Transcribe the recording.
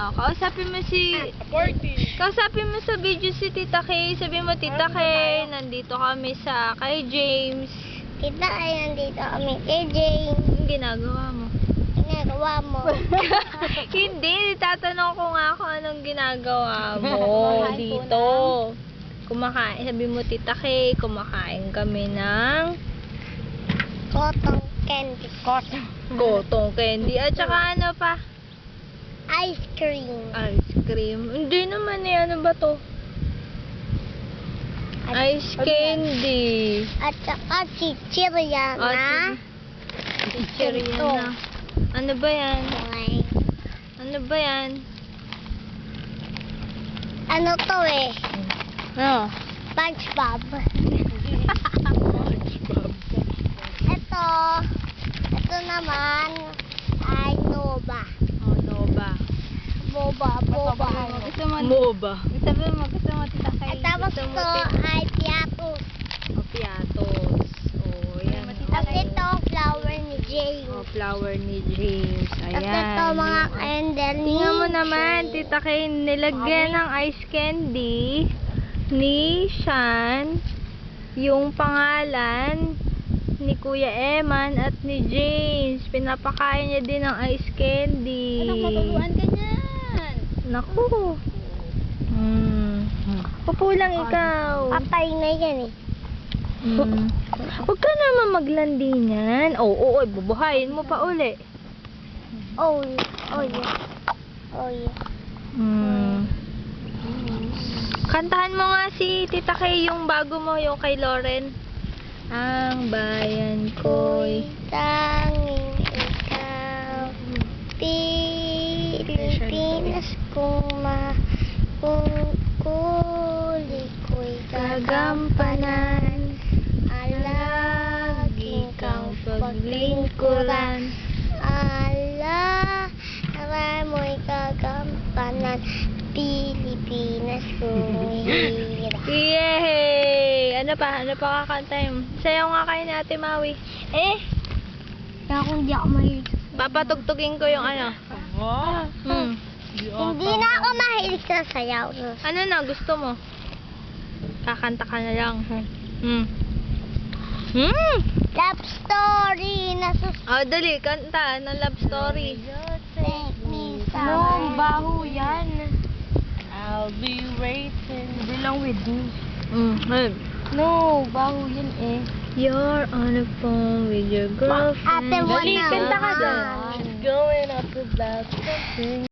Kausapin mo sa video si Tita Kay. Sabi mo, Tita Kay, nandito kami sa kay James. Tita Kay, nandito kami kay James. Anong ginagawa mo? Ginagawa mo. Hindi, tatanong ko nga kung anong ginagawa mo dito. Kumakain, sabi mo, Tita Kay, kumakain kami ng Cotton candy. Cotton candy. At saka ano pa? Ice cream. Ice cream. Hindi naman eh. Ano ba to? Ice candy. At saka chichirya na. Chichirya na. Ano ba yan? Okay. Ano ba yan? Ano to eh? Ano? SpongeBob. Ito naman ay Nova. Oh, Nova. Boba. Gusto mo? Moba. Sabi mo, gusto mo, Tita Kay. At tapos ito ay Piatos. Oh, Piatos. Oh, yan. At ito flower ni James. Oh, flower ni James. At Ayan. ito mga candle ni Tingnan mo naman, Tita Kay, nilagyan ng ice candy ni Sean yung pangalan ni Kuya Eman at ni James. Pinapakain niya din ng ice candy. Anong matuluan ka niyan? Naku. Upo lang ikaw. Patay na yan eh. Huwag ka naman maglandi niyan. Oo, bubuhayin mo pa uli. Oh yeah. Kantahan mo nga si Tita Kay yung bago mo, yung kay Lauren. Ang bayan ko'y Tanging ikaw, Pilipinas kung kuli ko'y gagampanan, alaging kang paglingkuran. Mo'y gagampanan, Pilipinas kung hirap. Yay! Ano pa kakantahin mo? Sayaw nga kayo ni Ate Maui. Kaya kung di ako mahilig. Papatugtugin ko yung ano. Hindi na ako mahilig sa sayaw. Ano na gusto mo? Kakanta ka na lang. Love story na Oh, dali, kanta ng love story. Take me No, baho yan. I'll be waiting. Belong with me. No, baho yan eh. You're on the phone with your girlfriend. Ate mo Dali, na. kanta ka dyan. Going up about something.